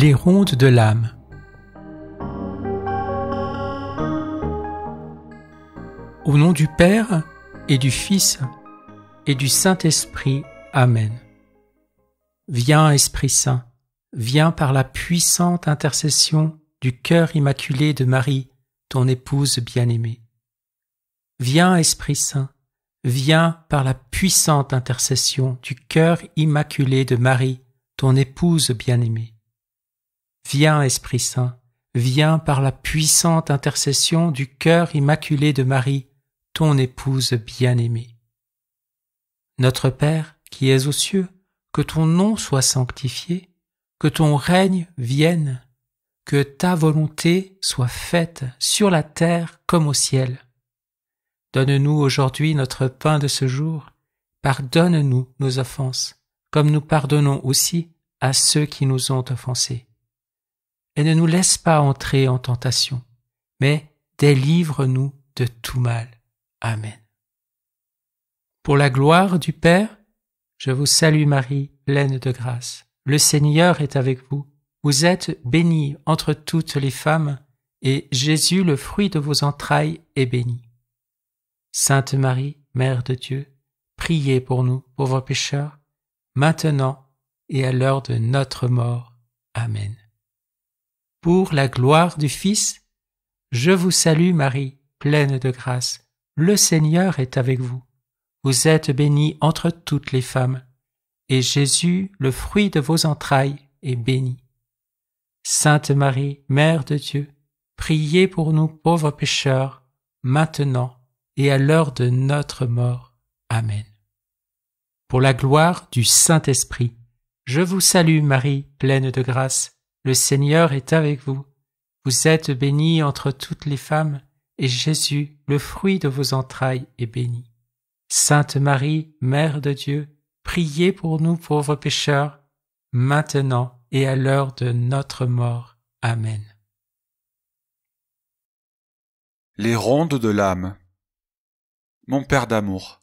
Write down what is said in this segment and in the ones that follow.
Les rondes de l'âme. Au nom du Père et du Fils et du Saint-Esprit. Amen. Viens, Esprit Saint, viens par la puissante intercession du cœur immaculé de Marie, ton épouse bien-aimée. Viens, Esprit Saint, viens par la puissante intercession du cœur immaculé de Marie, ton épouse bien-aimée. Viens, Esprit Saint, viens par la puissante intercession du cœur immaculé de Marie, ton épouse bien-aimée. Notre Père, qui es aux cieux, que ton nom soit sanctifié, que ton règne vienne, que ta volonté soit faite sur la terre comme au ciel. Donne-nous aujourd'hui notre pain de ce jour. Pardonne-nous nos offenses, comme nous pardonnons aussi à ceux qui nous ont offensés. Et ne nous laisse pas entrer en tentation, mais délivre-nous de tout mal. Amen. Pour la gloire du Père, je vous salue Marie, pleine de grâce. Le Seigneur est avec vous. Vous êtes bénie entre toutes les femmes, et Jésus, le fruit de vos entrailles, est béni. Sainte Marie, Mère de Dieu, priez pour nous, pauvres pécheurs, maintenant et à l'heure de notre mort. Amen. Pour la gloire du Fils, je vous salue Marie, pleine de grâce. Le Seigneur est avec vous. Vous êtes bénie entre toutes les femmes, et Jésus, le fruit de vos entrailles, est béni. Sainte Marie, Mère de Dieu, priez pour nous pauvres pécheurs, maintenant et à l'heure de notre mort. Amen. Pour la gloire du Saint-Esprit, je vous salue Marie, pleine de grâce. Le Seigneur est avec vous. Vous êtes bénie entre toutes les femmes, et Jésus, le fruit de vos entrailles, est béni. Sainte Marie, Mère de Dieu, priez pour nous pauvres pécheurs, maintenant et à l'heure de notre mort. Amen. Les rondes de l'âme. Mon Père d'amour,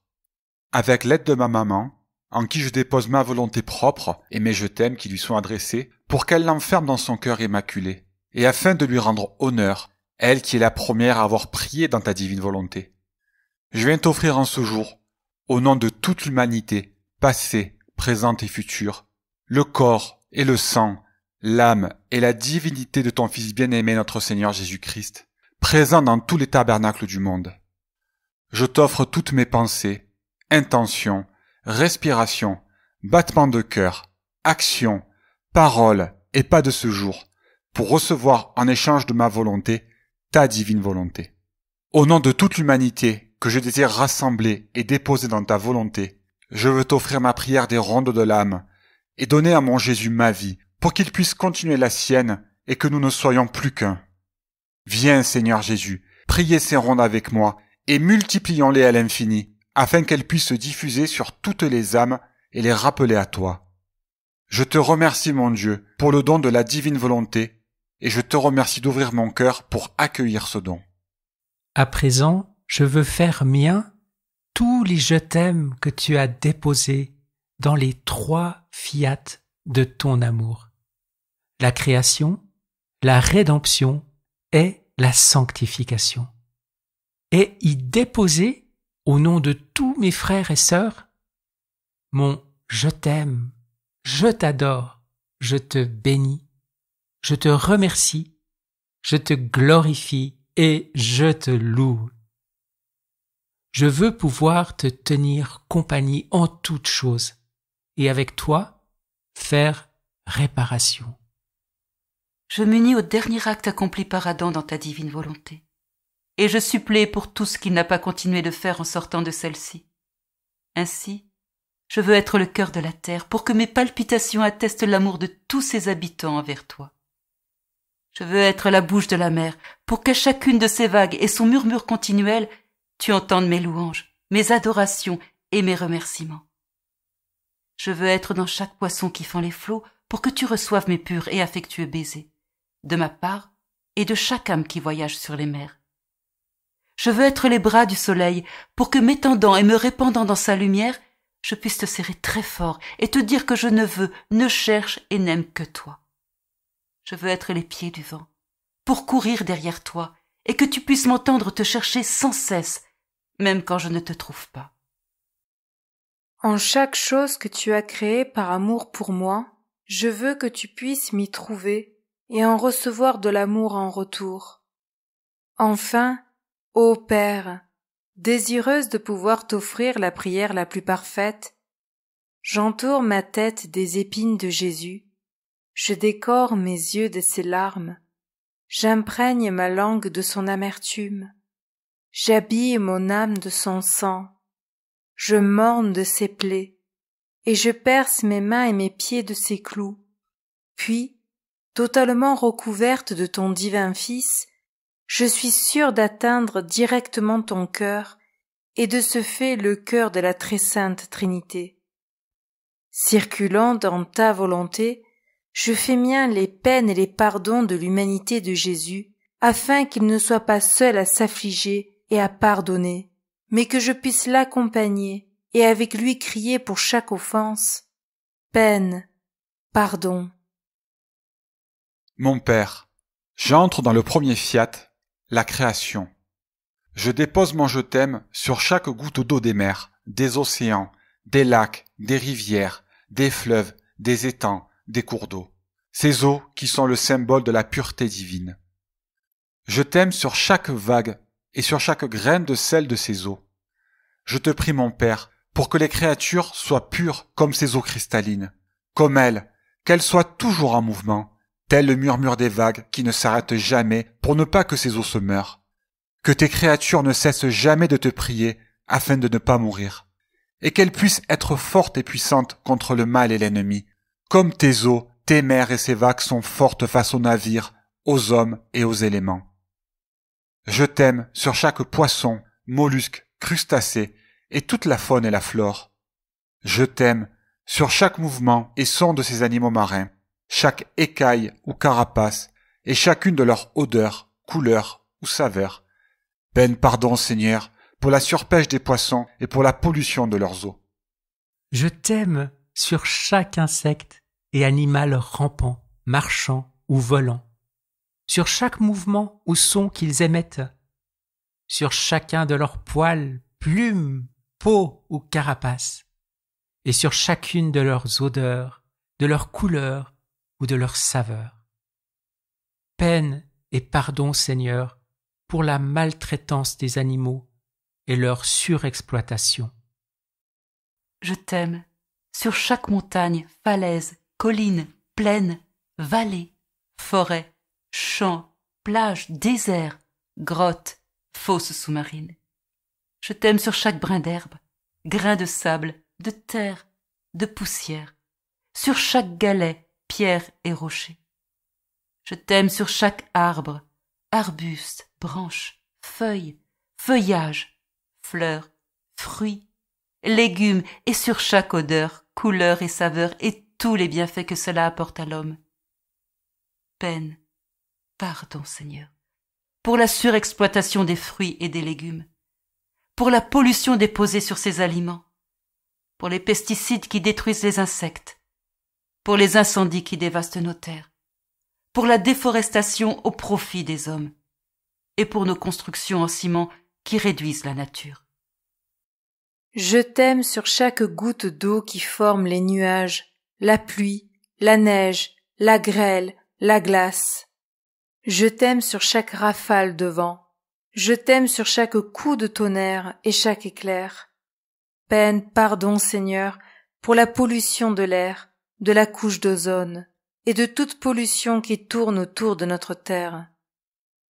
avec l'aide de ma maman, en qui je dépose ma volonté propre et mes je t'aime qui lui sont adressés, pour qu'elle l'enferme dans son cœur immaculé, et afin de lui rendre honneur, elle qui est la première à avoir prié dans ta divine volonté. Je viens t'offrir en ce jour, au nom de toute l'humanité, passée, présente et future, le corps et le sang, l'âme et la divinité de ton Fils bien-aimé notre Seigneur Jésus-Christ, présent dans tous les tabernacles du monde. Je t'offre toutes mes pensées, intentions, respirations, battements de cœur, actions, paroles et pas de ce jour, pour recevoir en échange de ma volonté, ta divine volonté. Au nom de toute l'humanité que je désire rassembler et déposer dans ta volonté, je veux t'offrir ma prière des rondes de l'âme et donner à mon Jésus ma vie pour qu'il puisse continuer la sienne et que nous ne soyons plus qu'un. Viens, Seigneur Jésus, priez ces rondes avec moi et multiplions-les à l'infini afin qu'elles puissent se diffuser sur toutes les âmes et les rappeler à toi. Je te remercie, mon Dieu, pour le don de la divine volonté et je te remercie d'ouvrir mon cœur pour accueillir ce don. À présent, je veux faire mien tous les je t'aime que tu as déposés dans les 3 fiat de ton amour. La création, la rédemption et la sanctification. Et y déposer, au nom de tous mes frères et sœurs, mon je t'aime, je t'adore, je te bénis, je te remercie, je te glorifie et je te loue. Je veux pouvoir te tenir compagnie en toutes choses et avec toi faire réparation. Je m'unis au dernier acte accompli par Adam dans ta divine volonté, et je supplée pour tout ce qu'il n'a pas continué de faire en sortant de celle-ci. Ainsi, je veux être le cœur de la terre pour que mes palpitations attestent l'amour de tous ses habitants envers toi. Je veux être la bouche de la mer pour qu'à chacune de ses vagues et son murmure continuel, tu entendes mes louanges, mes adorations et mes remerciements. Je veux être dans chaque poisson qui fend les flots pour que tu reçoives mes purs et affectueux baisers, de ma part et de chaque âme qui voyage sur les mers. Je veux être les bras du soleil pour que m'étendant et me répandant dans sa lumière, je puisse te serrer très fort et te dire que je ne veux, ne cherche et n'aime que toi. Je veux être les pieds du vent, pour courir derrière toi, et que tu puisses m'entendre te chercher sans cesse, même quand je ne te trouve pas. En chaque chose que tu as créée par amour pour moi, je veux que tu puisses m'y trouver et en recevoir de l'amour en retour. Enfin, ô Père, désireuse de pouvoir t'offrir la prière la plus parfaite, j'entoure ma tête des épines de Jésus, je décore mes yeux de ses larmes, j'imprègne ma langue de son amertume, j'habille mon âme de son sang, je morne de ses plaies, et je perce mes mains et mes pieds de ses clous. Puis, totalement recouverte de ton divin Fils, je suis sûre d'atteindre directement ton cœur, et de ce fait le cœur de la très sainte Trinité. Circulant dans ta volonté, je fais mien les peines et les pardons de l'humanité de Jésus, afin qu'il ne soit pas seul à s'affliger et à pardonner, mais que je puisse l'accompagner et avec lui crier pour chaque offense « Peine, pardon ». Mon Père, j'entre dans le premier fiat, la création. Je dépose mon je t'aime sur chaque goutte d'eau des mers, des océans, des lacs, des rivières, des fleuves, des étangs, des cours d'eau. Ces eaux qui sont le symbole de la pureté divine. Je t'aime sur chaque vague et sur chaque graine de sel de ces eaux. Je te prie, mon Père, pour que les créatures soient pures comme ces eaux cristallines, comme elles, qu'elles soient toujours en mouvement, tel le murmure des vagues qui ne s'arrêtent jamais pour ne pas que ces eaux se meurent. Que tes créatures ne cessent jamais de te prier afin de ne pas mourir, et qu'elles puissent être fortes et puissantes contre le mal et l'ennemi, comme tes eaux, tes mers et ces vagues sont fortes face aux navires, aux hommes et aux éléments. Je t'aime sur chaque poisson, mollusque, crustacé, et toute la faune et la flore. Je t'aime sur chaque mouvement et son de ces animaux marins, chaque écaille ou carapace, et chacune de leurs odeurs, couleurs ou saveurs. Peine pardon, Seigneur, pour la surpêche des poissons et pour la pollution de leurs eaux. Je t'aime sur chaque insecte et animal rampant, marchant ou volant, sur chaque mouvement ou son qu'ils émettent, sur chacun de leurs poils, plumes, peau ou carapace, et sur chacune de leurs odeurs, de leurs couleurs ou de leurs saveurs. Peine et pardon, Seigneur, pour la maltraitance des animaux et leur surexploitation. Je t'aime sur chaque montagne, falaise, colline, plaine, vallée, forêt, champ, plage, désert, grotte, fosse sous-marine. Je t'aime sur chaque brin d'herbe, grain de sable, de terre, de poussière, sur chaque galet, pierre et rocher. Je t'aime sur chaque arbre, arbuste, branche, feuille, feuillage, fleurs, fruits, légumes et sur chaque odeur, couleur et saveur et tous les bienfaits que cela apporte à l'homme. Peine, pardon, Seigneur, pour la surexploitation des fruits et des légumes, pour la pollution déposée sur ces aliments, pour les pesticides qui détruisent les insectes, pour les incendies qui dévastent nos terres, pour la déforestation au profit des hommes, et pour nos constructions en ciment qui réduisent la nature. Je t'aime sur chaque goutte d'eau qui forme les nuages, la pluie, la neige, la grêle, la glace. Je t'aime sur chaque rafale de vent. Je t'aime sur chaque coup de tonnerre et chaque éclair. Peine, pardon, Seigneur, pour la pollution de l'air, de la couche d'ozone, et de toute pollution qui tourne autour de notre terre.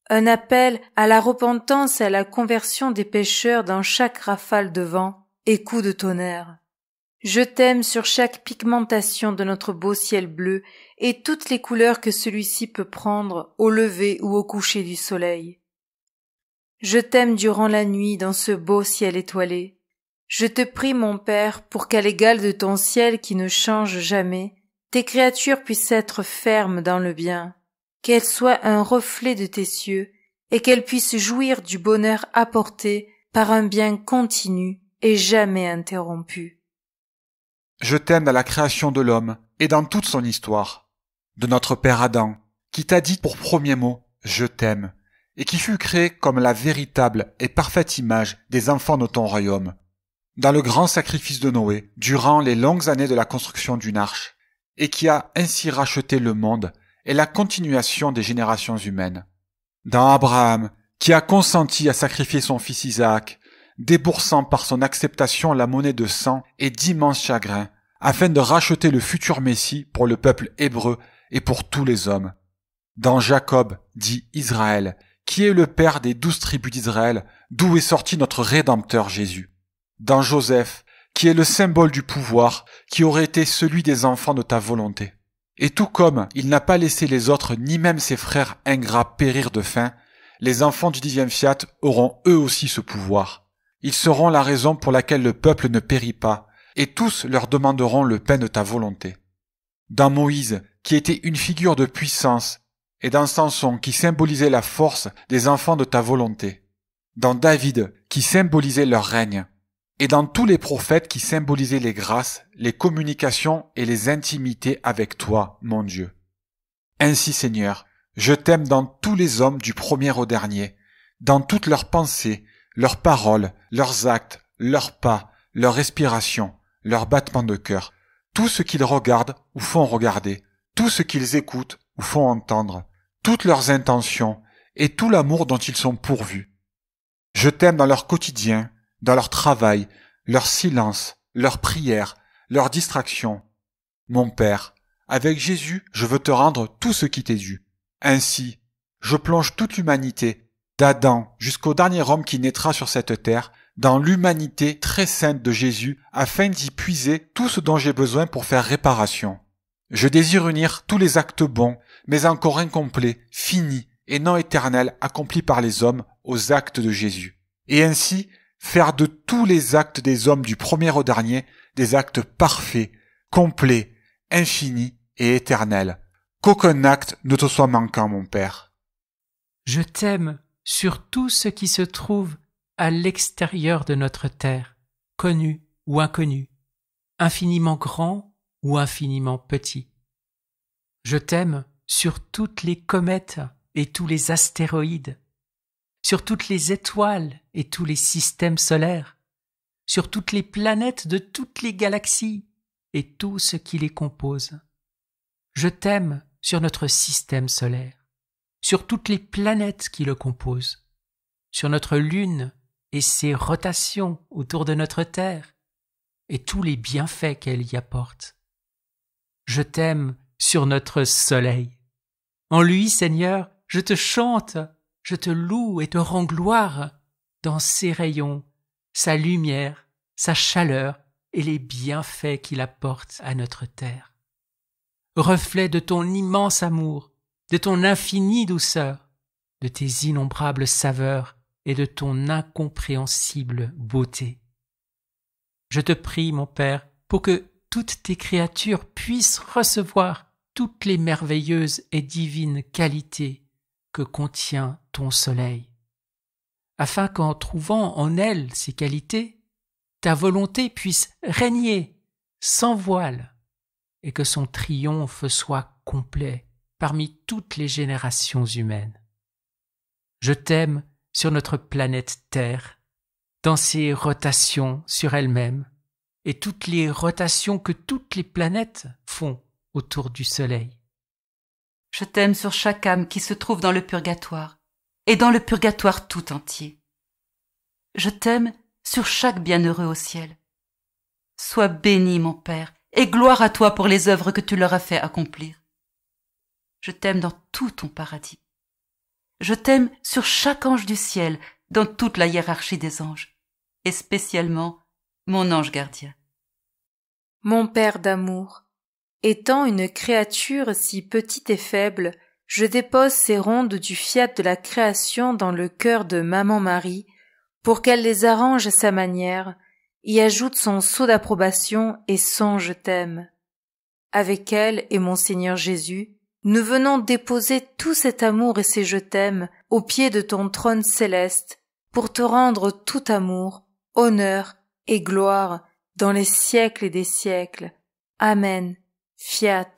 Un appel à la repentance et à la conversion des pécheurs dans chaque rafale de vent et coup de tonnerre. Je t'aime sur chaque pigmentation de notre beau ciel bleu et toutes les couleurs que celui-ci peut prendre au lever ou au coucher du soleil. Je t'aime durant la nuit dans ce beau ciel étoilé. Je te prie, mon Père, pour qu'à l'égal de ton ciel qui ne change jamais, tes créatures puissent être fermes dans le bien, qu'elles soient un reflet de tes cieux et qu'elles puissent jouir du bonheur apporté par un bien continu et jamais interrompu. Je t'aime dans la création de l'homme et dans toute son histoire, de notre père Adam, qui t'a dit pour premier mot « Je t'aime » et qui fut créé comme la véritable et parfaite image des enfants de ton royaume. Dans le grand sacrifice de Noé, durant les longues années de la construction d'une arche, et qui a ainsi racheté le monde et la continuation des générations humaines. Dans Abraham, qui a consenti à sacrifier son fils Isaac, déboursant par son acceptation la monnaie de sang et d'immenses chagrins, afin de racheter le futur Messie pour le peuple hébreu et pour tous les hommes. Dans Jacob, dit Israël, qui est le père des 12 tribus d'Israël, d'où est sorti notre Rédempteur Jésus. Dans Joseph, qui est le symbole du pouvoir, qui aurait été celui des enfants de ta volonté. Et tout comme il n'a pas laissé les autres ni même ses frères ingrats périr de faim, les enfants du 10e Fiat auront eux aussi ce pouvoir. Ils seront la raison pour laquelle le peuple ne périt pas, et tous leur demanderont le pain de ta volonté. Dans Moïse, qui était une figure de puissance, et dans Samson, qui symbolisait la force des enfants de ta volonté. Dans David, qui symbolisait leur règne. Et dans tous les prophètes qui symbolisaient les grâces, les communications et les intimités avec toi, mon Dieu. Ainsi, Seigneur, je t'aime dans tous les hommes du premier au dernier, dans toutes leurs pensées, leurs paroles, leurs actes, leurs pas, leurs respirations, leurs battements de cœur, tout ce qu'ils regardent ou font regarder, tout ce qu'ils écoutent ou font entendre, toutes leurs intentions et tout l'amour dont ils sont pourvus. Je t'aime dans leur quotidien, dans leur travail, leur silence, leurs prières, leurs distractions. Mon Père, avec Jésus, je veux te rendre tout ce qui t'est dû. Ainsi, je plonge toute l'humanité, d'Adam jusqu'au dernier homme qui naîtra sur cette terre, dans l'humanité très sainte de Jésus, afin d'y puiser tout ce dont j'ai besoin pour faire réparation. Je désire unir tous les actes bons, mais encore incomplets, finis et non éternels accomplis par les hommes aux actes de Jésus. Et ainsi, faire de tous les actes des hommes du premier au dernier des actes parfaits, complets, infinis et éternels. Qu'aucun acte ne te soit manquant, mon Père. Je t'aime sur tout ce qui se trouve à l'extérieur de notre terre, connu ou inconnu, infiniment grand ou infiniment petit. Je t'aime sur toutes les comètes et tous les astéroïdes, sur toutes les étoiles et tous les systèmes solaires, sur toutes les planètes de toutes les galaxies et tout ce qui les compose. Je t'aime sur notre système solaire, sur toutes les planètes qui le composent, sur notre Lune et ses rotations autour de notre Terre, et tous les bienfaits qu'elle y apporte. Je t'aime sur notre Soleil. En lui, Seigneur, je te chante, je te loue et te rends gloire dans ses rayons, sa lumière, sa chaleur et les bienfaits qu'il apporte à notre terre. Reflet de ton immense amour, de ton infinie douceur, de tes innombrables saveurs et de ton incompréhensible beauté. Je te prie, mon Père, pour que toutes tes créatures puissent recevoir toutes les merveilleuses et divines qualités que contient ton soleil, afin qu'en trouvant en elles ces qualités, ta volonté puisse régner sans voile et que son triomphe soit complet parmi toutes les générations humaines. Je t'aime sur notre planète Terre, dans ses rotations sur elle-même et toutes les rotations que toutes les planètes font autour du Soleil. Je t'aime sur chaque âme qui se trouve dans le purgatoire, et dans le purgatoire tout entier. Je t'aime sur chaque bienheureux au ciel. Sois béni, mon Père, et gloire à toi pour les œuvres que tu leur as fait accomplir. Je t'aime dans tout ton paradis. Je t'aime sur chaque ange du ciel, dans toute la hiérarchie des anges, et spécialement mon ange gardien. Mon Père d'amour, étant une créature si petite et faible, je dépose ces rondes du fiat de la création dans le cœur de Maman Marie, pour qu'elle les arrange à sa manière, y ajoute son sceau d'approbation et son je t'aime. Avec elle et mon Seigneur Jésus, nous venons déposer tout cet amour et ces je t'aime au pied de ton trône céleste, pour te rendre tout amour, honneur et gloire dans les siècles et des siècles. Amen. Fiat.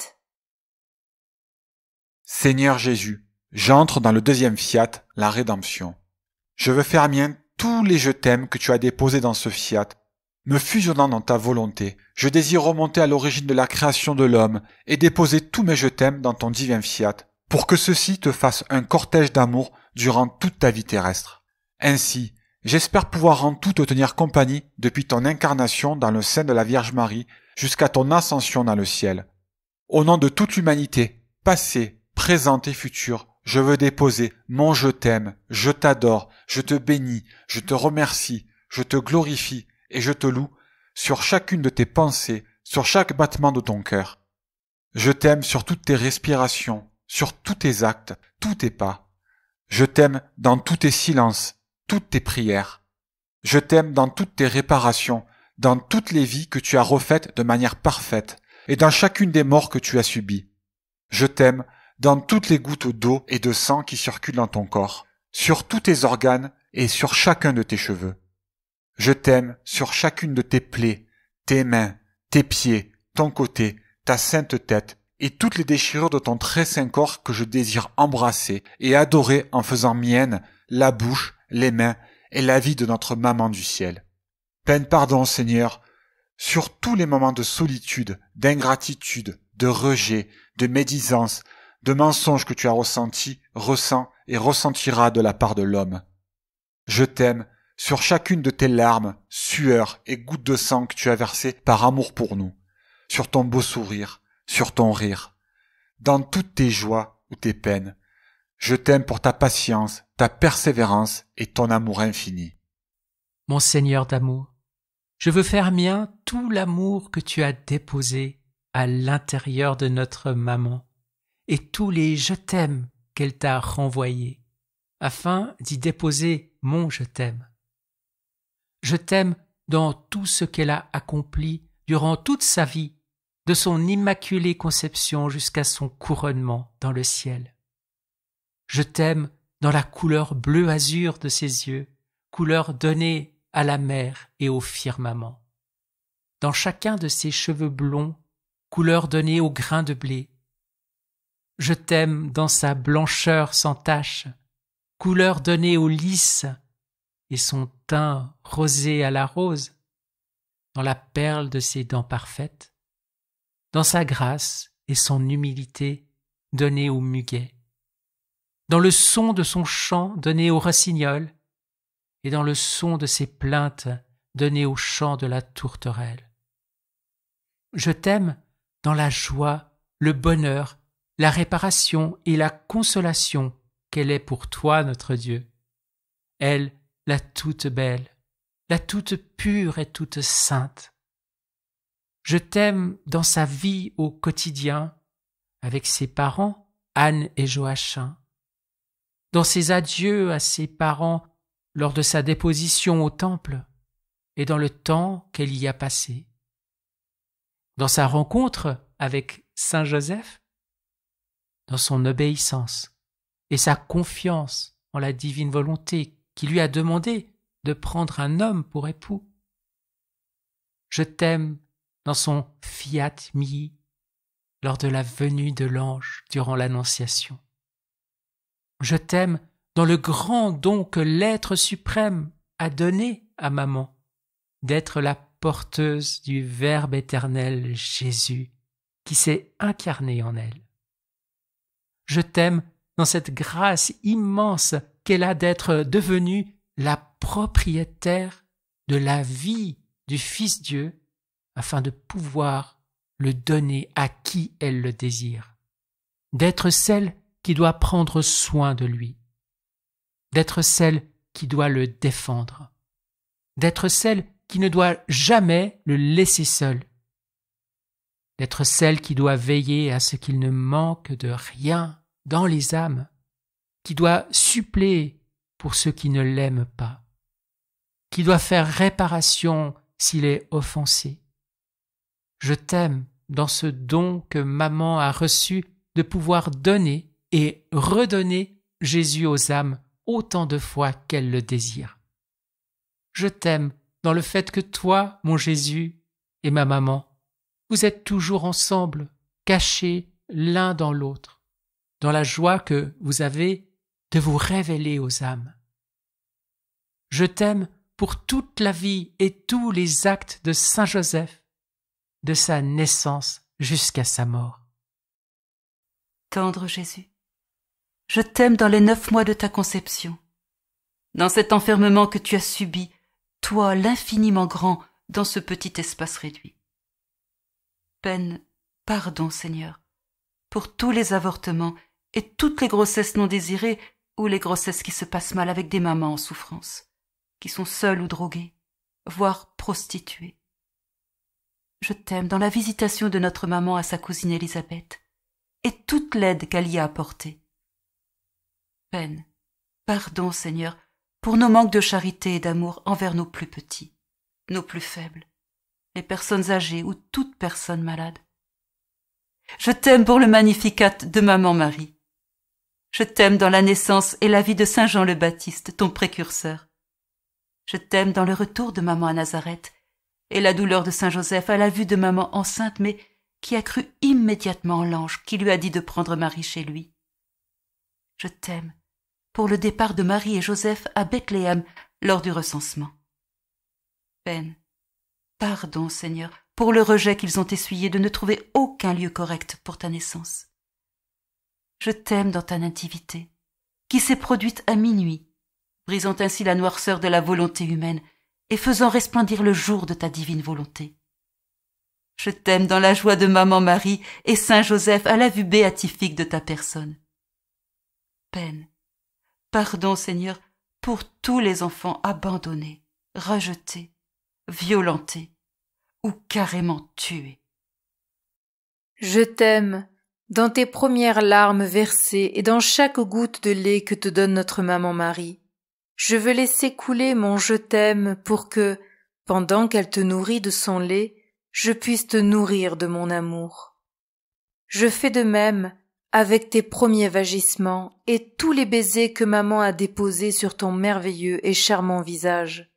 Seigneur Jésus, j'entre dans le deuxième fiat, la rédemption. Je veux faire mien tous les je t'aime que tu as déposés dans ce fiat, me fusionnant dans ta volonté. Je désire remonter à l'origine de la création de l'homme et déposer tous mes je t'aime dans ton divin fiat, pour que ceux-ci te fassent un cortège d'amour durant toute ta vie terrestre. Ainsi, j'espère pouvoir en tout te tenir compagnie depuis ton incarnation dans le sein de la Vierge Marie jusqu'à ton ascension dans le ciel. Au nom de toute l'humanité, passée, présente et future, je veux déposer mon je t'aime, je t'adore, je te bénis, je te remercie, je te glorifie et je te loue sur chacune de tes pensées, sur chaque battement de ton cœur. Je t'aime sur toutes tes respirations, sur tous tes actes, tous tes pas. Je t'aime dans tous tes silences, toutes tes prières. Je t'aime dans toutes tes réparations, dans toutes les vies que tu as refaites de manière parfaite et dans chacune des morts que tu as subies. Je t'aime dans toutes les gouttes d'eau et de sang qui circulent dans ton corps, sur tous tes organes et sur chacun de tes cheveux. Je t'aime sur chacune de tes plaies, tes mains, tes pieds, ton côté, ta sainte tête et toutes les déchirures de ton très saint corps que je désire embrasser et adorer en faisant mienne la bouche, les mains et la vie de notre maman du ciel. Pleine pardon, Seigneur, sur tous les moments de solitude, d'ingratitude, de rejet, de médisance, de mensonges que tu as ressentis, ressens et ressentiras de la part de l'homme. Je t'aime sur chacune de tes larmes, sueurs et gouttes de sang que tu as versées par amour pour nous, sur ton beau sourire, sur ton rire, dans toutes tes joies ou tes peines. Je t'aime pour ta patience, ta persévérance et ton amour infini. Mon Seigneur d'amour, je veux faire mien tout l'amour que tu as déposé à l'intérieur de notre maman et tous les je t'aime qu'elle t'a renvoyés, afin d'y déposer mon je t'aime. Je t'aime dans tout ce qu'elle a accompli durant toute sa vie, de son immaculée conception jusqu'à son couronnement dans le ciel. Je t'aime dans la couleur bleu-azur de ses yeux, couleur donnée à la mer et au firmament. Dans chacun de ses cheveux blonds, couleur donnée au grain de blé. Je t'aime dans sa blancheur sans tache, couleur donnée au lys et son teint rosé à la rose, dans la perle de ses dents parfaites, dans sa grâce et son humilité donnée au muguet, dans le son de son chant donné au rossignol et dans le son de ses plaintes donné au chant de la tourterelle. Je t'aime dans la joie, le bonheur, la réparation et la consolation qu'elle est pour toi, notre Dieu. Elle, la toute belle, la toute pure et toute sainte. Je t'aime dans sa vie au quotidien, avec ses parents, Anne et Joachim, dans ses adieux à ses parents lors de sa déposition au temple et dans le temps qu'elle y a passé, dans sa rencontre avec Saint Joseph, dans son obéissance et sa confiance en la divine volonté qui lui a demandé de prendre un homme pour époux. Je t'aime dans son fiat mihi lors de la venue de l'ange durant l'Annonciation. Je t'aime dans le grand don que l'être suprême a donné à maman, d'être la porteuse du Verbe éternel Jésus qui s'est incarné en elle. Je t'aime dans cette grâce immense qu'elle a d'être devenue la propriétaire de la vie du Fils Dieu afin de pouvoir le donner à qui elle le désire, d'être celle qui doit prendre soin de lui, d'être celle qui doit le défendre, d'être celle qui ne doit jamais le laisser seul, d'être celle qui doit veiller à ce qu'il ne manque de rien dans les âmes, qui doit suppléer pour ceux qui ne l'aiment pas, qui doit faire réparation s'il est offensé. Je t'aime dans ce don que maman a reçu de pouvoir donner et redonner Jésus aux âmes autant de fois qu'elles le désirent. Je t'aime dans le fait que toi, mon Jésus, et ma maman, vous êtes toujours ensemble, cachés l'un dans l'autre, dans la joie que vous avez de vous révéler aux âmes. Je t'aime pour toute la vie et tous les actes de Saint Joseph, de sa naissance jusqu'à sa mort. Tendre Jésus, je t'aime dans les 9 mois de ta conception, dans cet enfermement que tu as subi, toi l'infiniment grand, dans ce petit espace réduit. Peine, pardon Seigneur, pour tous les avortements et toutes les grossesses non désirées ou les grossesses qui se passent mal avec des mamans en souffrance, qui sont seules ou droguées, voire prostituées. Je t'aime dans la visitation de notre maman à sa cousine Élisabeth et toute l'aide qu'elle y a apportée. Peine, pardon Seigneur, pour nos manques de charité et d'amour envers nos plus petits, nos plus faibles, les personnes âgées ou toute personne malade. Je t'aime pour le Magnificat de Maman Marie. Je t'aime dans la naissance et la vie de Saint Jean le Baptiste, ton précurseur. Je t'aime dans le retour de Maman à Nazareth et la douleur de Saint Joseph à la vue de Maman enceinte, mais qui a cru immédiatement en l'ange qui lui a dit de prendre Marie chez lui. Je t'aime pour le départ de Marie et Joseph à Bethléem lors du recensement. Peine, pardon Seigneur, pour le rejet qu'ils ont essuyé de ne trouver aucun lieu correct pour ta naissance. Je t'aime dans ta nativité, qui s'est produite à minuit, brisant ainsi la noirceur de la volonté humaine et faisant resplendir le jour de ta divine volonté. Je t'aime dans la joie de Maman Marie et Saint Joseph à la vue béatifique de ta personne. Peine, pardon Seigneur, pour tous les enfants abandonnés, rejetés, violentés ou carrément tués. Je t'aime dans tes premières larmes versées et dans chaque goutte de lait que te donne notre maman Marie. Je veux laisser couler mon je t'aime pour que, pendant qu'elle te nourrit de son lait, je puisse te nourrir de mon amour. Je fais de même avec tes premiers vagissements et tous les baisers que maman a déposés sur ton merveilleux et charmant visage.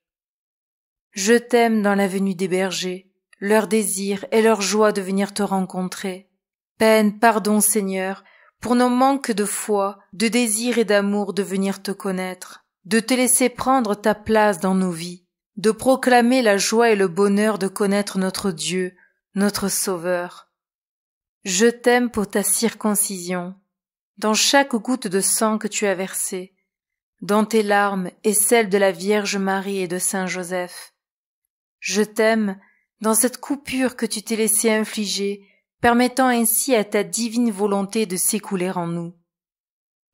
Je t'aime dans la venue des bergers, leur désir et leur joie de venir te rencontrer. Peine, pardon Seigneur, pour nos manques de foi, de désir et d'amour de venir te connaître, de te laisser prendre ta place dans nos vies, de proclamer la joie et le bonheur de connaître notre Dieu, notre Sauveur. Je t'aime pour ta circoncision, dans chaque goutte de sang que tu as versée, dans tes larmes et celles de la Vierge Marie et de Saint Joseph. Je t'aime dans cette coupure que tu t'es laissé infliger, permettant ainsi à ta divine volonté de s'écouler en nous.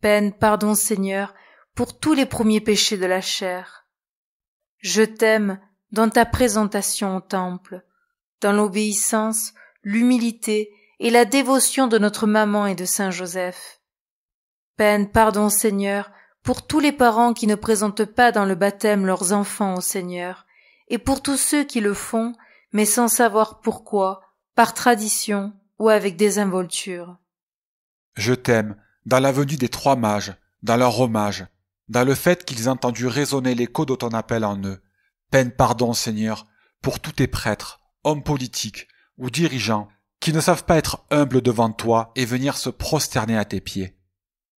Peine, pardon Seigneur, pour tous les premiers péchés de la chair. Je t'aime dans ta présentation au temple, dans l'obéissance, l'humilité et la dévotion de notre maman et de Saint Joseph. Peine, pardon Seigneur, pour tous les parents qui ne présentent pas dans le baptême leurs enfants au Seigneur, et pour tous ceux qui le font, mais sans savoir pourquoi, par tradition ou avec désinvolture. Je t'aime dans la venue des 3 mages, dans leur hommage, dans le fait qu'ils aient entendu résonner l'écho de ton appel en eux. Peine pardon, Seigneur, pour tous tes prêtres, hommes politiques ou dirigeants qui ne savent pas être humbles devant toi et venir se prosterner à tes pieds.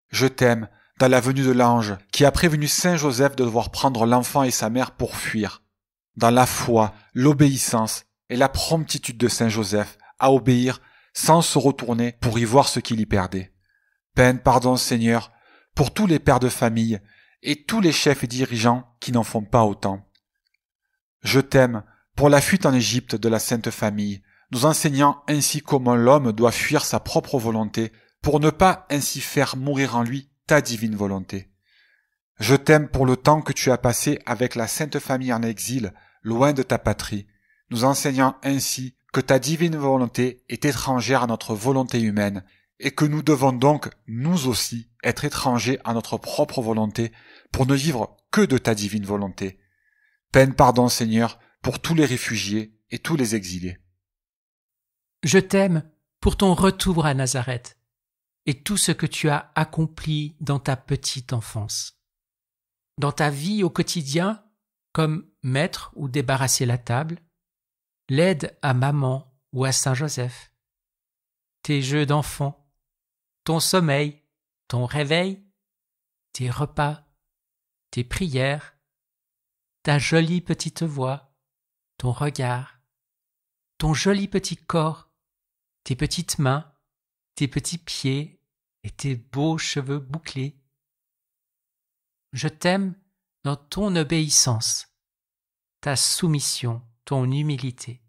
Je t'aime dans la venue de l'ange qui a prévenu Saint Joseph de devoir prendre l'enfant et sa mère pour fuir, dans la foi, l'obéissance et la promptitude de Saint Joseph à obéir sans se retourner pour y voir ce qu'il y perdait. Peine pardon, Seigneur, pour tous les pères de famille et tous les chefs et dirigeants qui n'en font pas autant. Je t'aime pour la fuite en Égypte de la Sainte Famille, nous enseignant ainsi comment l'homme doit fuir sa propre volonté pour ne pas ainsi faire mourir en lui ta divine volonté. Je t'aime pour le temps que tu as passé avec la Sainte Famille en exil, loin de ta patrie, nous enseignant ainsi que ta divine volonté est étrangère à notre volonté humaine et que nous devons donc, nous aussi, être étrangers à notre propre volonté pour ne vivre que de ta divine volonté. Peine pardon, Seigneur, pour tous les réfugiés et tous les exilés. Je t'aime pour ton retour à Nazareth et tout ce que tu as accompli dans ta petite enfance. Dans ta vie au quotidien, comme mettre ou débarrasser la table, l'aide à maman ou à Saint Joseph, tes jeux d'enfant, ton sommeil ton réveil, tes repas, tes prières, ta jolie petite voix, ton regard, ton joli petit corps, tes petites mains, tes petits pieds et tes beaux cheveux bouclés. Je t'aime dans ton obéissance, ta soumission, ton humilité,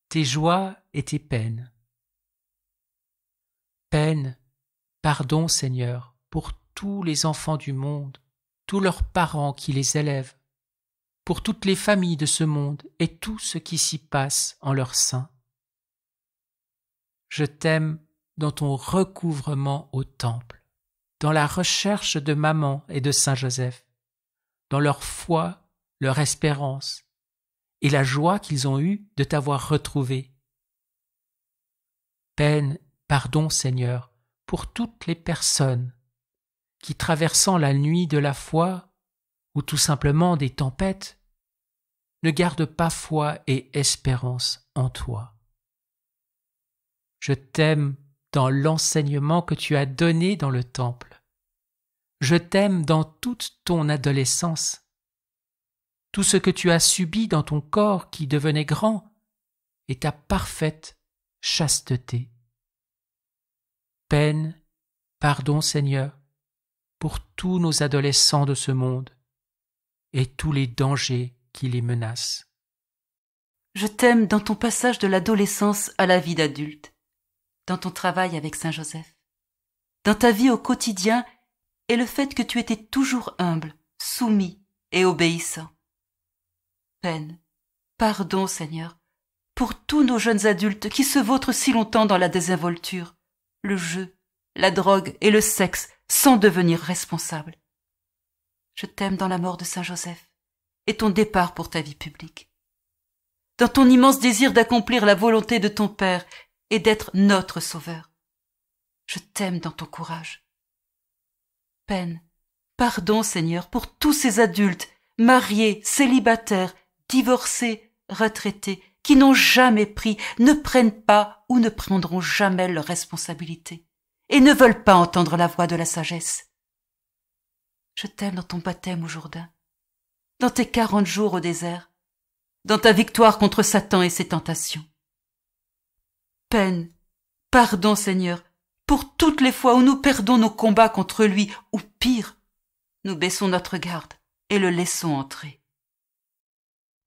tes joies et tes peines. Peine, pardon Seigneur, pour tous les enfants du monde, tous leurs parents qui les élèvent, pour toutes les familles de ce monde et tout ce qui s'y passe en leur sein. Je t'aime dans ton recouvrement au temple, dans la recherche de maman et de Saint Joseph, dans leur foi, leur espérance et la joie qu'ils ont eue de t'avoir retrouvé. Peine, pardon Seigneur, pour toutes les personnes qui, traversant la nuit de la foi ou tout simplement des tempêtes, ne gardent pas foi et espérance en toi. Je t'aime dans l'enseignement que tu as donné dans le temple. Je t'aime dans toute ton adolescence. Tout ce que tu as subi dans ton corps qui devenait grand et ta parfaite chasteté. Peine, pardon Seigneur, pour tous nos adolescents de ce monde et tous les dangers qui les menacent. Je t'aime dans ton passage de l'adolescence à la vie d'adulte, dans ton travail avec Saint Joseph, dans ta vie au quotidien et le fait que tu étais toujours humble, soumis et obéissant. Peine, pardon Seigneur, pour tous nos jeunes adultes qui se vautrent si longtemps dans la désinvolture, le jeu, la drogue et le sexe sans devenir responsables. Je t'aime dans la mort de Saint Joseph et ton départ pour ta vie publique, dans ton immense désir d'accomplir la volonté de ton Père et d'être notre Sauveur. Je t'aime dans ton courage. Peine, pardon Seigneur pour tous ces adultes, mariés, célibataires, divorcés, retraités, qui n'ont jamais pris, ne prennent pas ou ne prendront jamais leurs responsabilités et ne veulent pas entendre la voix de la sagesse. Je t'aime dans ton baptême au Jourdain, dans tes 40 jours au désert, dans ta victoire contre Satan et ses tentations. Peine, pardon Seigneur, pour toutes les fois où nous perdons nos combats contre lui, ou pire, nous baissons notre garde et le laissons entrer.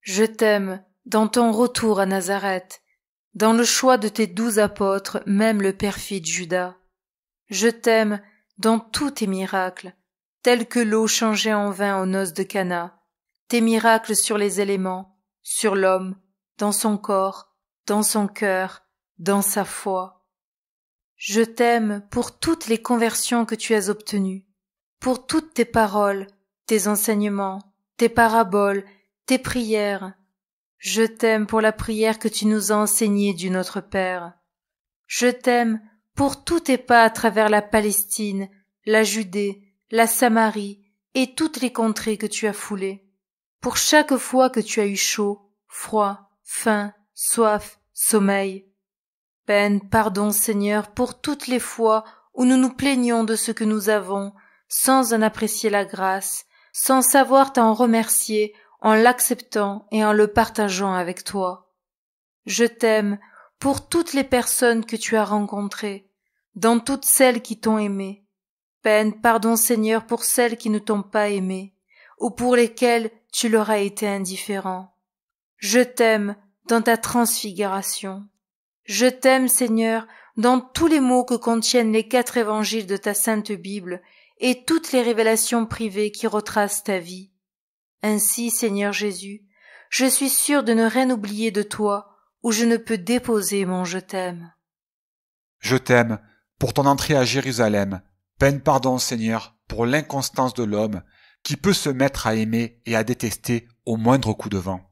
Je t'aime dans ton retour à Nazareth, dans le choix de tes 12 apôtres, même le perfide Judas. Je t'aime dans tous tes miracles, tels que l'eau changée en vin aux noces de Cana, tes miracles sur les éléments, sur l'homme, dans son corps, dans son cœur, dans sa foi. Je t'aime pour toutes les conversions que tu as obtenues, pour toutes tes paroles, tes enseignements, tes paraboles, tes prières. Je t'aime pour la prière que tu nous as enseignée du Notre Père. Je t'aime pour tous tes pas à travers la Palestine, la Judée, la Samarie et toutes les contrées que tu as foulées. Pour chaque fois que tu as eu chaud, froid, faim, soif, sommeil. Peine, pardon Seigneur pour toutes les fois où nous nous plaignons de ce que nous avons, sans en apprécier la grâce, sans savoir t'en remercier, en l'acceptant et en le partageant avec toi. Je t'aime pour toutes les personnes que tu as rencontrées, dans toutes celles qui t'ont aimé. Peine, pardon Seigneur pour celles qui ne t'ont pas aimé, ou pour lesquelles tu leur as été indifférent. Je t'aime dans ta transfiguration. Je t'aime, Seigneur, dans tous les mots que contiennent les 4 évangiles de ta sainte Bible et toutes les révélations privées qui retracent ta vie. Ainsi, Seigneur Jésus, je suis sûre de ne rien oublier de toi, où je ne peux déposer mon je t'aime. Je t'aime pour ton entrée à Jérusalem. Peine pardon, Seigneur, pour l'inconstance de l'homme qui peut se mettre à aimer et à détester au moindre coup de vent.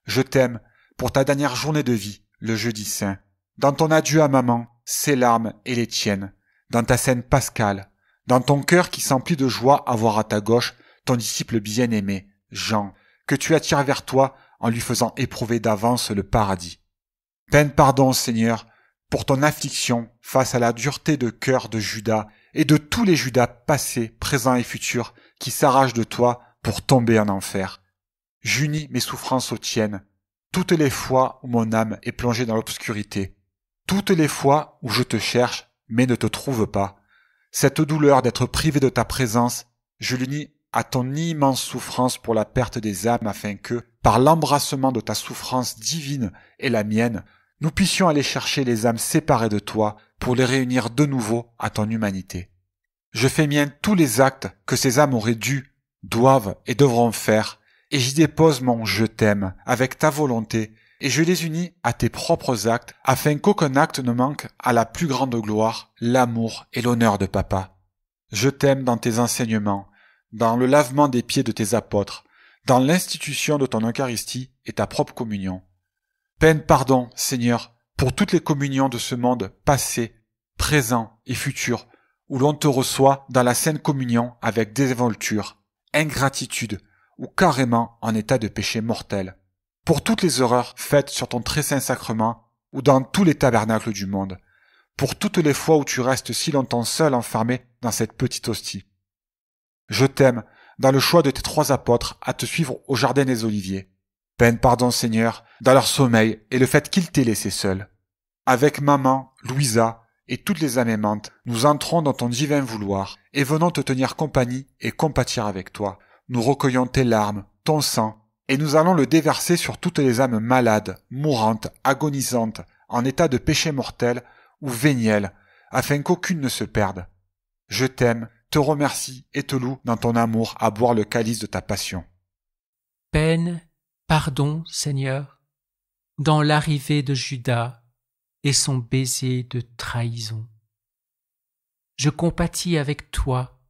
Je t'aime pour ta dernière journée de vie, le jeudi saint, dans ton adieu à maman, ses larmes et les tiennes, dans ta scène pascale, dans ton cœur qui s'emplit de joie à voir à ta gauche ton disciple bien-aimé, Jean, que tu attires vers toi en lui faisant éprouver d'avance le paradis. Peine pardon, Seigneur, pour ton affliction face à la dureté de cœur de Judas et de tous les Judas passés, présents et futurs qui s'arrachent de toi pour tomber en enfer. J'unis mes souffrances aux tiennes, toutes les fois où mon âme est plongée dans l'obscurité, toutes les fois où je te cherche mais ne te trouve pas. Cette douleur d'être privé de ta présence, je l'unis à ton immense souffrance pour la perte des âmes afin que, par l'embrassement de ta souffrance divine et la mienne, nous puissions aller chercher les âmes séparées de toi pour les réunir de nouveau à ton humanité. Je fais miens tous les actes que ces âmes auraient dû, doivent et devront faire, et j'y dépose mon « je t'aime » avec ta volonté, et je les unis à tes propres actes afin qu'aucun acte ne manque à la plus grande gloire, l'amour et l'honneur de Papa. Je t'aime dans tes enseignements, dans le lavement des pieds de tes apôtres, dans l'institution de ton Eucharistie et ta propre communion. Peine pardon, Seigneur, pour toutes les communions de ce monde passé, présent et futur, où l'on te reçoit dans la Sainte Communion avec désinvolture, ingratitude ou carrément en état de péché mortel, pour toutes les horreurs faites sur ton très saint sacrement ou dans tous les tabernacles du monde, pour toutes les fois où tu restes si longtemps seul enfermé dans cette petite hostie. Je t'aime dans le choix de tes 3 apôtres à te suivre au jardin des Oliviers. Peine pardon, Seigneur, dans leur sommeil et le fait qu'ils t'aient laissé seul. Avec maman, Louisa et toutes les âmes aimantes, nous entrons dans ton divin vouloir et venons te tenir compagnie et compatir avec toi. Nous recueillons tes larmes, ton sang, et nous allons le déverser sur toutes les âmes malades, mourantes, agonisantes, en état de péché mortel ou véniel, afin qu'aucune ne se perde. Je t'aime, te remercie et te loue dans ton amour à boire le calice de ta passion. Peine, pardon, Seigneur, dans l'arrivée de Judas et son baiser de trahison. Je compatis avec toi,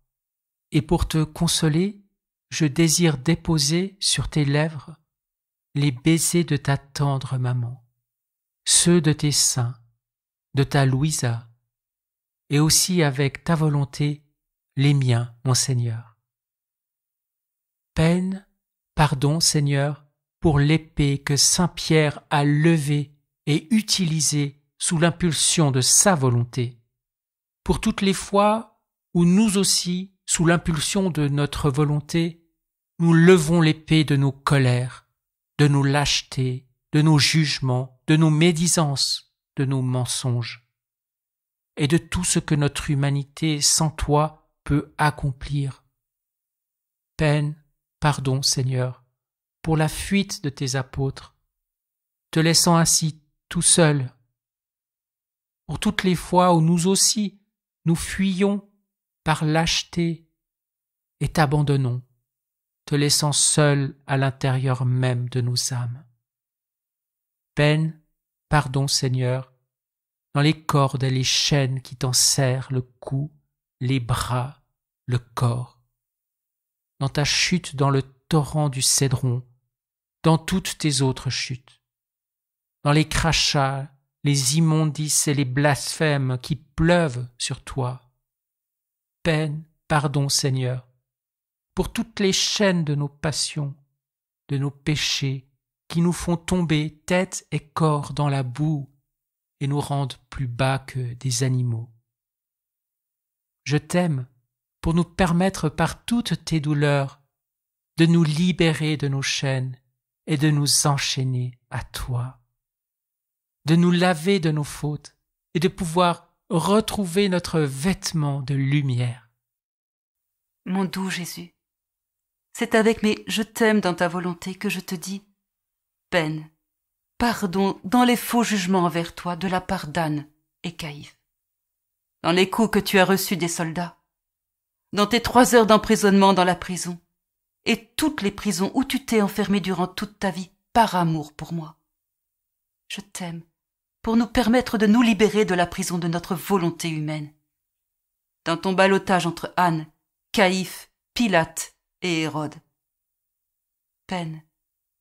et pour te consoler, je désire déposer sur tes lèvres les baisers de ta tendre maman, ceux de tes saints, de ta Louisa, et aussi avec ta volonté, les miens, mon Seigneur. Peine, pardon, Seigneur, pour l'épée que saint Pierre a levée et utilisée sous l'impulsion de sa volonté, pour toutes les fois où nous aussi, sous l'impulsion de notre volonté, nous levons l'épée de nos colères, de nos lâchetés, de nos jugements, de nos médisances, de nos mensonges, et de tout ce que notre humanité sans toi peut accomplir. Peine, pardon, Seigneur, pour la fuite de tes apôtres, te laissant ainsi tout seul, pour toutes les fois où nous aussi nous fuyons par lâcheté et t'abandonnons, te laissant seul à l'intérieur même de nos âmes. Peine, pardon, Seigneur, dans les cordes et les chaînes qui t'en serrent le cou, les bras, le corps, dans ta chute dans le torrent du Cédron, dans toutes tes autres chutes, dans les crachats, les immondices et les blasphèmes qui pleuvent sur toi. Peine, pardon, Seigneur, pour toutes les chaînes de nos passions, de nos péchés, qui nous font tomber tête et corps dans la boue et nous rendent plus bas que des animaux. Je t'aime pour nous permettre par toutes tes douleurs de nous libérer de nos chaînes et de nous enchaîner à toi, de nous laver de nos fautes et de pouvoir retrouver notre vêtement de lumière. Mon doux Jésus, c'est avec mes « je t'aime » dans ta volonté que je te dis peine, pardon dans les faux jugements envers toi de la part d'Anne et Caïphe, dans les coups que tu as reçus des soldats, dans tes 3 heures d'emprisonnement dans la prison, et toutes les prisons où tu t'es enfermé durant toute ta vie par amour pour moi. Je t'aime pour nous permettre de nous libérer de la prison de notre volonté humaine. Dans ton ballottage entre Anne, Caïphe, Pilate et Hérode. Peine,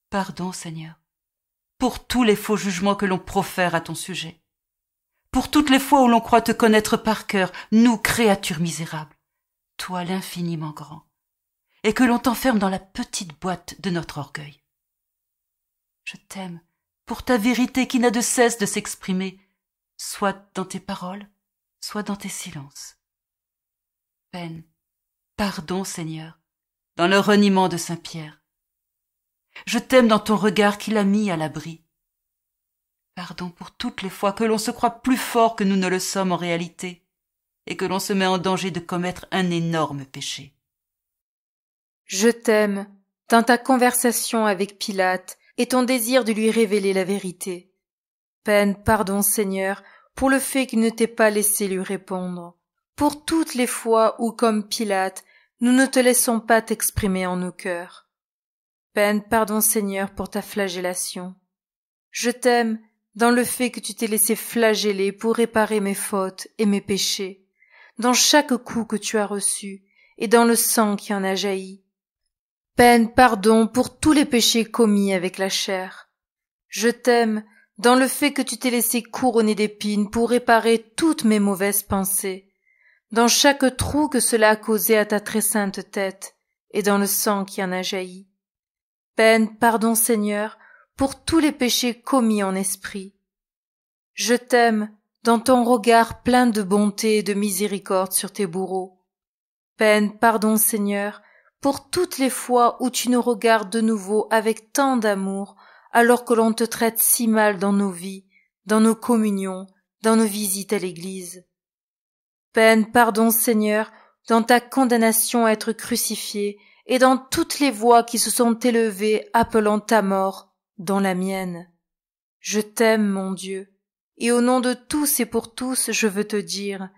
pardon, Seigneur, pour tous les faux jugements que l'on profère à ton sujet, pour toutes les fois où l'on croit te connaître par cœur, nous, créatures misérables, toi l'infiniment grand, et que l'on t'enferme dans la petite boîte de notre orgueil. Je t'aime pour ta vérité qui n'a de cesse de s'exprimer, soit dans tes paroles, soit dans tes silences. Peine, pardon, Seigneur, dans le reniement de Saint-Pierre. Je t'aime dans ton regard qui l'a mis à l'abri. Pardon pour toutes les fois que l'on se croit plus fort que nous ne le sommes en réalité, et que l'on se met en danger de commettre un énorme péché. Je t'aime dans ta conversation avec Pilate et ton désir de lui révéler la vérité. Peine, pardon, Seigneur, pour le fait qu'il ne t'ait pas laissé lui répondre, pour toutes les fois où, comme Pilate, nous ne te laissons pas t'exprimer en nos cœurs. Peine, pardon, Seigneur, pour ta flagellation. Je t'aime dans le fait que tu t'es laissé flageller pour réparer mes fautes et mes péchés, dans chaque coup que tu as reçu et dans le sang qui en a jailli. Peine, pardon pour tous les péchés commis avec la chair. Je t'aime dans le fait que tu t'es laissé couronner d'épines pour réparer toutes mes mauvaises pensées, dans chaque trou que cela a causé à ta très sainte tête et dans le sang qui en a jailli. Peine, pardon, Seigneur, pour tous les péchés commis en esprit. Je t'aime dans ton regard plein de bonté et de miséricorde sur tes bourreaux. Peine, pardon, Seigneur, pour toutes les fois où tu nous regardes de nouveau avec tant d'amour, alors que l'on te traite si mal dans nos vies, dans nos communions, dans nos visites à l'église. Peine, pardon, Seigneur, dans ta condamnation à être crucifié et dans toutes les voix qui se sont élevées appelant ta mort, dans la mienne. Je t'aime, mon Dieu, et au nom de tous et pour tous, je veux te dire,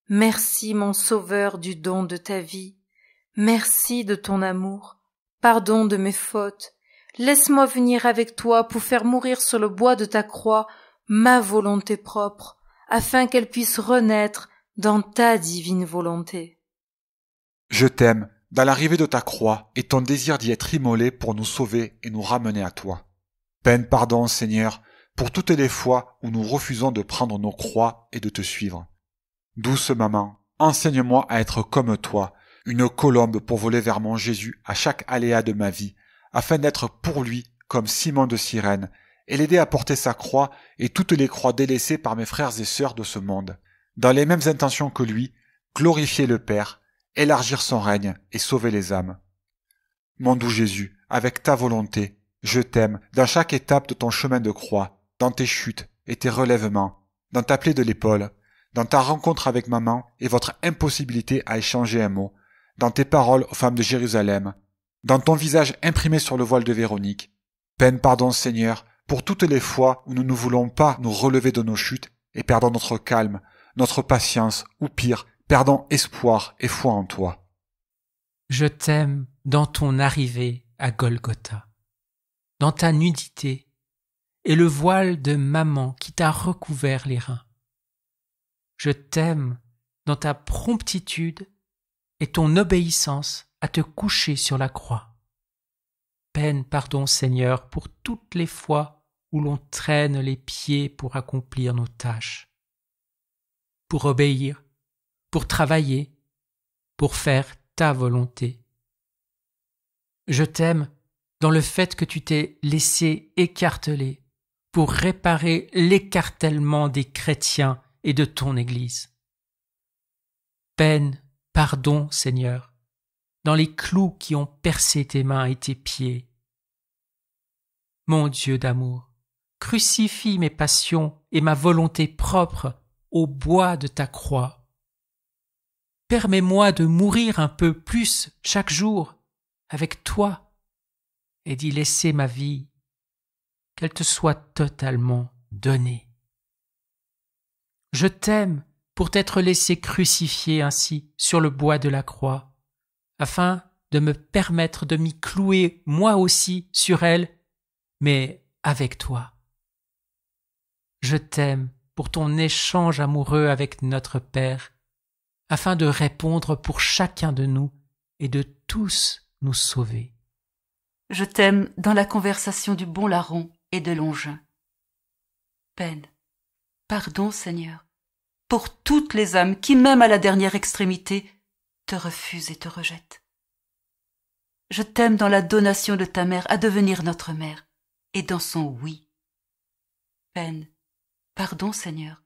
merci, mon Sauveur, du don de ta vie. Merci de ton amour, pardon de mes fautes, laisse-moi venir avec toi pour faire mourir sur le bois de ta croix ma volonté propre, afin qu'elle puisse renaître dans ta divine volonté. Je t'aime dans l'arrivée de ta croix et ton désir d'y être immolé pour nous sauver et nous ramener à toi. Peine, pardon, Seigneur, pour toutes les fois où nous refusons de prendre nos croix et de te suivre. Douce maman, enseigne-moi à être comme toi, une colombe pour voler vers mon Jésus à chaque aléa de ma vie, afin d'être pour lui comme Simon de Cyrène, et l'aider à porter sa croix et toutes les croix délaissées par mes frères et sœurs de ce monde, dans les mêmes intentions que lui, glorifier le Père, élargir son règne et sauver les âmes. Mon doux Jésus, avec ta volonté, je t'aime dans chaque étape de ton chemin de croix, dans tes chutes et tes relèvements, dans ta plaie de l'épaule, dans ta rencontre avec maman et votre impossibilité à échanger un mot, dans tes paroles aux femmes de Jérusalem, dans ton visage imprimé sur le voile de Véronique. Peine, pardon, Seigneur, pour toutes les fois où nous ne voulons pas nous relever de nos chutes et perdons notre calme, notre patience, ou pire, perdons espoir et foi en toi. Je t'aime dans ton arrivée à Golgotha, dans ta nudité et le voile de maman qui t'a recouvert les reins. Je t'aime dans ta promptitude et ton obéissance à te coucher sur la croix. Peine, pardon, Seigneur, pour toutes les fois où l'on traîne les pieds pour accomplir nos tâches, pour obéir, pour travailler, pour faire ta volonté. Je t'aime dans le fait que tu t'es laissé écarteler pour réparer l'écartèlement des chrétiens et de ton Église. Peine, pardon, Seigneur, dans les clous qui ont percé tes mains et tes pieds. Mon Dieu d'amour, crucifie mes passions et ma volonté propre au bois de ta croix. Permets-moi de mourir un peu plus chaque jour avec toi et d'y laisser ma vie, qu'elle te soit totalement donnée. Je t'aime pour t'être laissé crucifier ainsi sur le bois de la croix, afin de me permettre de m'y clouer moi aussi sur elle, mais avec toi. Je t'aime pour ton échange amoureux avec notre Père, afin de répondre pour chacun de nous et de tous nous sauver. Je t'aime dans la conversation du bon larron et de Longin. Peine, pardon, Seigneur, pour toutes les âmes qui, même à la dernière extrémité, te refusent et te rejettent. Je t'aime dans la donation de ta mère à devenir notre mère, et dans son oui. Peine, pardon, Seigneur,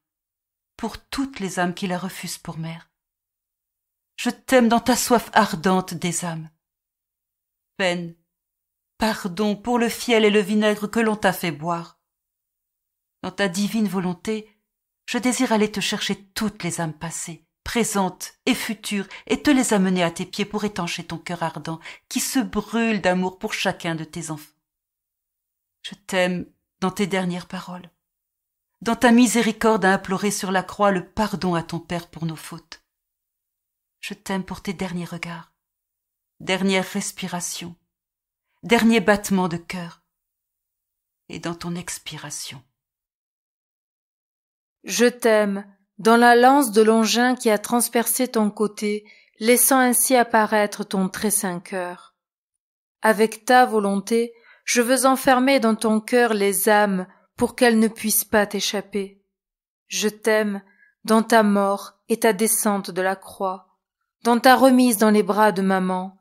pour toutes les âmes qui la refusent pour mère. je t'aime dans ta soif ardente des âmes. Peine, pardon pour le fiel et le vinaigre que l'on t'a fait boire. Dans ta divine volonté, je désire aller te chercher toutes les âmes passées, présentes et futures, et te les amener à tes pieds pour étancher ton cœur ardent qui se brûle d'amour pour chacun de tes enfants. Je t'aime dans tes dernières paroles, dans ta miséricorde à implorer sur la croix le pardon à ton Père pour nos fautes. Je t'aime pour tes derniers regards, dernière respiration, dernier battement de cœur, et dans ton expiration. Je t'aime dans la lance de Longin qui a transpercé ton côté, laissant ainsi apparaître ton très saint cœur. Avec ta volonté, je veux enfermer dans ton cœur les âmes pour qu'elles ne puissent pas t'échapper. Je t'aime dans ta mort et ta descente de la croix, dans ta remise dans les bras de maman.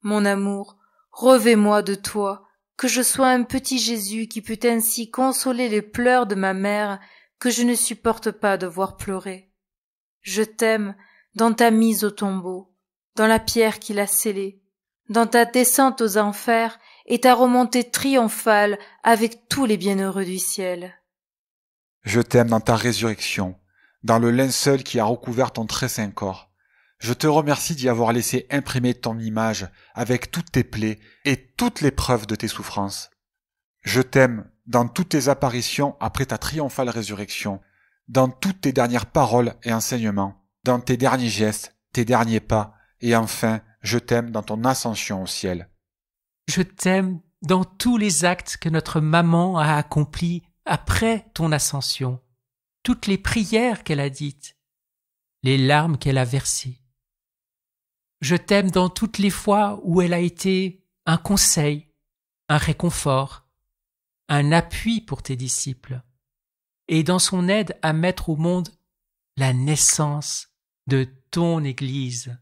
Mon amour, revêt-moi de toi, que je sois un petit Jésus qui put ainsi consoler les pleurs de ma mère que je ne supporte pas de voir pleurer. Je t'aime dans ta mise au tombeau, dans la pierre qui l'a scellée, dans ta descente aux enfers et ta remontée triomphale avec tous les bienheureux du ciel. Je t'aime dans ta résurrection, dans le linceul qui a recouvert ton très saint corps. Je te remercie d'y avoir laissé imprimer ton image avec toutes tes plaies et toutes les preuves de tes souffrances. Je t'aime dans toutes tes apparitions après ta triomphale résurrection, dans toutes tes dernières paroles et enseignements, dans tes derniers gestes, tes derniers pas, et enfin, je t'aime dans ton ascension au ciel. Je t'aime dans tous les actes que notre maman a accomplis après ton ascension, toutes les prières qu'elle a dites, les larmes qu'elle a versées. Je t'aime dans toutes les fois où elle a été un conseil, un réconfort, un appui pour tes disciples, et dans son aide à mettre au monde la naissance de ton Église.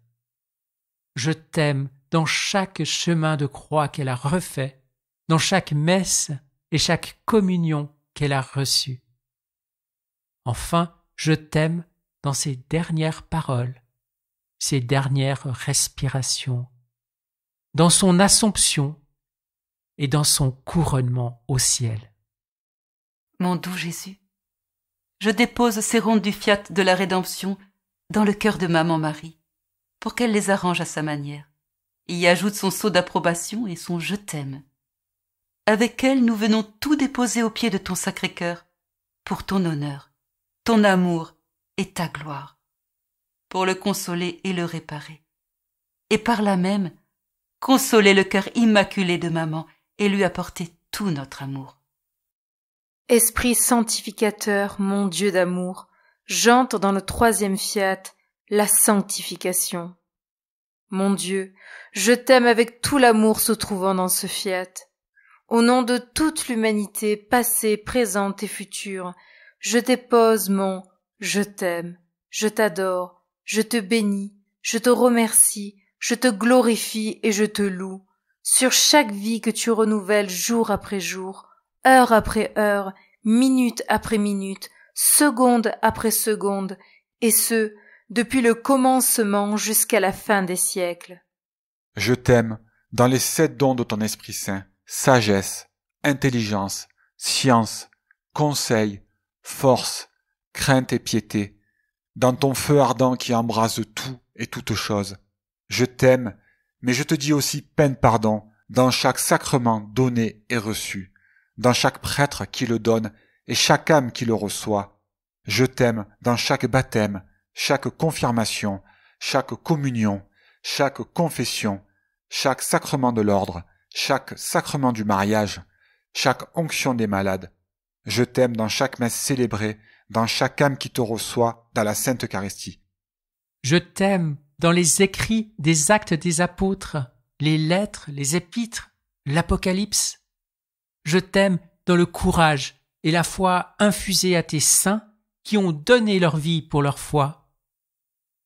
Je t'aime dans chaque chemin de croix qu'elle a refait, dans chaque messe et chaque communion qu'elle a reçue. Enfin, je t'aime dans ses dernières paroles, ses dernières respirations, dans son Assomption et dans son couronnement au ciel. Mon doux Jésus, je dépose ces rondes du fiat de la rédemption dans le cœur de maman Marie, pour qu'elle les arrange à sa manière, et y ajoute son sceau d'approbation et son « je t'aime ». Avec elle, nous venons tout déposer aux pieds de ton Sacré-Cœur, pour ton honneur, ton amour et ta gloire, pour le consoler et le réparer, et par là même, consoler le cœur immaculé de maman et lui apporter tout notre amour. Esprit sanctificateur, mon Dieu d'amour, j'entre dans le troisième fiat, la sanctification. Mon Dieu, je t'aime avec tout l'amour se trouvant dans ce fiat. Au nom de toute l'humanité, passée, présente et future, je dépose mon « je t'aime », je t'adore, je te bénis, je te remercie, je te glorifie et je te loue, sur chaque vie que tu renouvelles jour après jour, heure après heure, minute après minute, seconde après seconde, et ce, depuis le commencement jusqu'à la fin des siècles. Je t'aime dans les 7 dons de ton Esprit Saint, sagesse, intelligence, science, conseil, force, crainte et piété, dans ton feu ardent qui embrase tout et toute chose. Je t'aime, mais je te dis aussi peine pardon dans chaque sacrement donné et reçu, dans chaque prêtre qui le donne et chaque âme qui le reçoit. Je t'aime dans chaque baptême, chaque confirmation, chaque communion, chaque confession, chaque sacrement de l'ordre, chaque sacrement du mariage, chaque onction des malades. Je t'aime dans chaque messe célébrée, dans chaque âme qui te reçoit dans la Sainte Eucharistie. Je t'aime dans les écrits des actes des apôtres, les lettres, les épîtres, l'Apocalypse. Je t'aime dans le courage et la foi infusée à tes saints qui ont donné leur vie pour leur foi.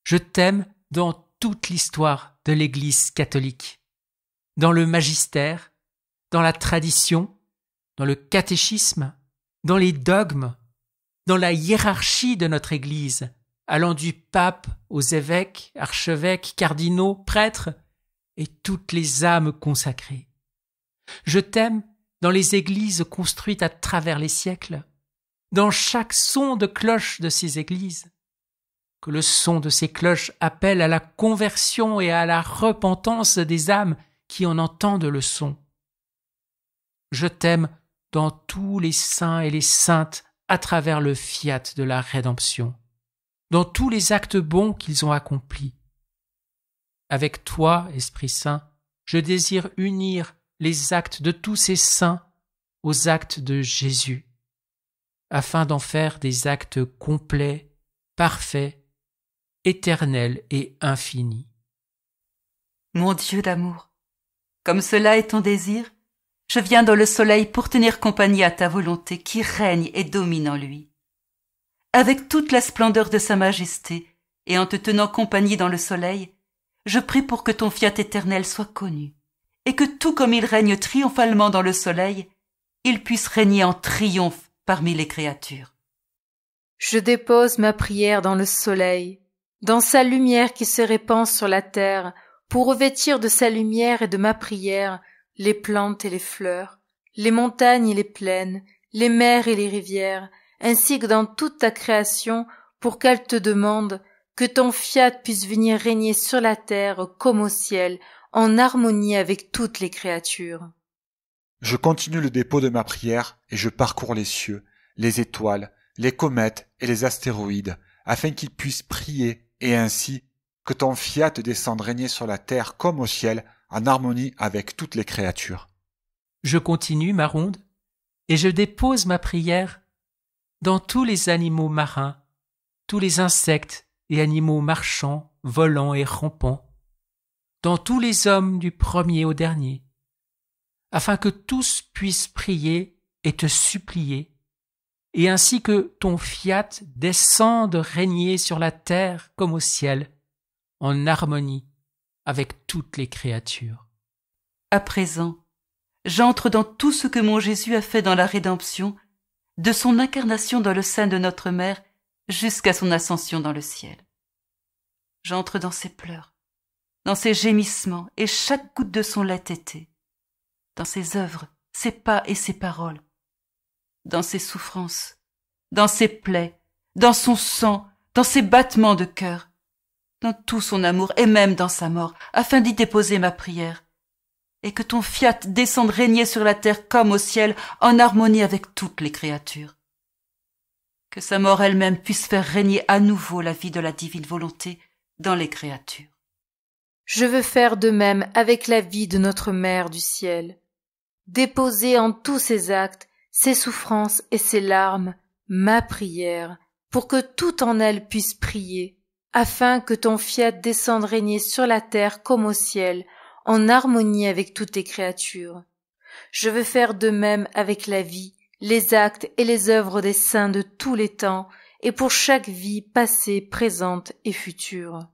Je t'aime dans toute l'histoire de l'Église catholique, dans le magistère, dans la tradition, dans le catéchisme, dans les dogmes, dans la hiérarchie de notre Église, allant du pape aux évêques, archevêques, cardinaux, prêtres et toutes les âmes consacrées. Je t'aime dans les églises construites à travers les siècles, dans chaque son de cloche de ces églises, que le son de ces cloches appelle à la conversion et à la repentance des âmes qui en entendent le son. Je t'aime dans tous les saints et les saintes à travers le fiat de la rédemption, dans tous les actes bons qu'ils ont accomplis. Avec toi, Esprit Saint, je désire unir les actes de tous ces saints aux actes de Jésus, afin d'en faire des actes complets, parfaits, éternels et infinis. Mon Dieu d'amour, comme cela est ton désir, je viens dans le soleil pour tenir compagnie à ta volonté qui règne et domine en lui. Avec toute la splendeur de sa majesté, et en te tenant compagnie dans le soleil, je prie pour que ton fiat éternel soit connu, et que tout comme il règne triomphalement dans le soleil, il puisse régner en triomphe parmi les créatures. Je dépose ma prière dans le soleil, dans sa lumière qui se répand sur la terre, pour revêtir de sa lumière et de ma prière les plantes et les fleurs, les montagnes et les plaines, les mers et les rivières, ainsi que dans toute ta création, pour qu'elle te demande que ton fiat puisse venir régner sur la terre comme au ciel, en harmonie avec toutes les créatures. Je continue le dépôt de ma prière et je parcours les cieux, les étoiles, les comètes et les astéroïdes, afin qu'ils puissent prier et ainsi que ton fiat descende régner sur la terre comme au ciel, en harmonie avec toutes les créatures. Je continue ma ronde et je dépose ma prière dans tous les animaux marins, tous les insectes et animaux marchants, volants et rampants, dans tous les hommes du premier au dernier, afin que tous puissent prier et te supplier, et ainsi que ton fiat descende régner sur la terre comme au ciel, en harmonie avec toutes les créatures. À présent, j'entre dans tout ce que mon Jésus a fait dans la rédemption, de son incarnation dans le sein de notre Mère jusqu'à son ascension dans le ciel. J'entre dans ses pleurs, dans ses gémissements et chaque goutte de son lait tété, dans ses œuvres, ses pas et ses paroles, dans ses souffrances, dans ses plaies, dans son sang, dans ses battements de cœur, dans tout son amour et même dans sa mort, afin d'y déposer ma prière, et que ton fiat descende régner sur la terre comme au ciel, en harmonie avec toutes les créatures. Que sa mort elle-même puisse faire régner à nouveau la vie de la divine volonté dans les créatures. Je veux faire de même avec la vie de notre Mère du ciel. Déposer en tous ses actes, ses souffrances et ses larmes, ma prière, pour que tout en elle puisse prier, afin que ton fiat descende régner sur la terre comme au ciel, en harmonie avec toutes les créatures. Je veux faire de même avec la vie, les actes et les œuvres des saints de tous les temps, et pour chaque vie passée, présente et future.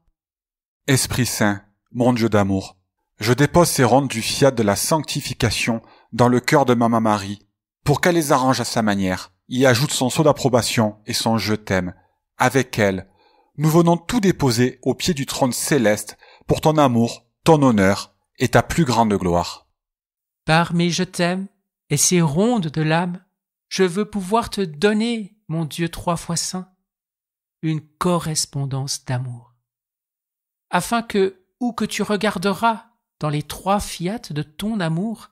Esprit Saint, mon Dieu d'amour, je dépose ces rondes du fiat de la sanctification dans le cœur de Maman Marie, pour qu'elle les arrange à sa manière, y ajoute son sceau d'approbation et son je t'aime. Avec elle, nous venons tout déposer au pied du trône céleste pour ton amour, ton honneur et ta plus grande gloire. Par mes je t'aime et ces rondes de l'âme, je veux pouvoir te donner, mon Dieu 3 fois saint, une correspondance d'amour, afin que, où que tu regarderas dans les 3 fiats de ton amour,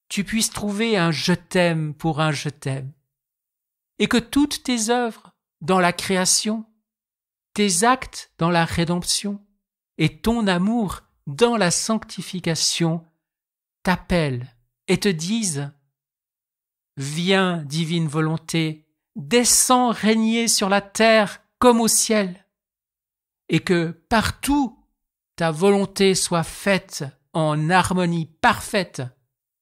tu puisses trouver un je t'aime pour un je t'aime, et que toutes tes œuvres dans la création, tes actes dans la rédemption et ton amour dans la sanctification t'appellent et te disent « Viens, divine volonté, descends régner sur la terre comme au ciel, et que partout ta volonté soit faite en harmonie parfaite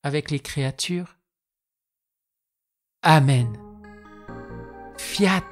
avec les créatures. Amen. Fiat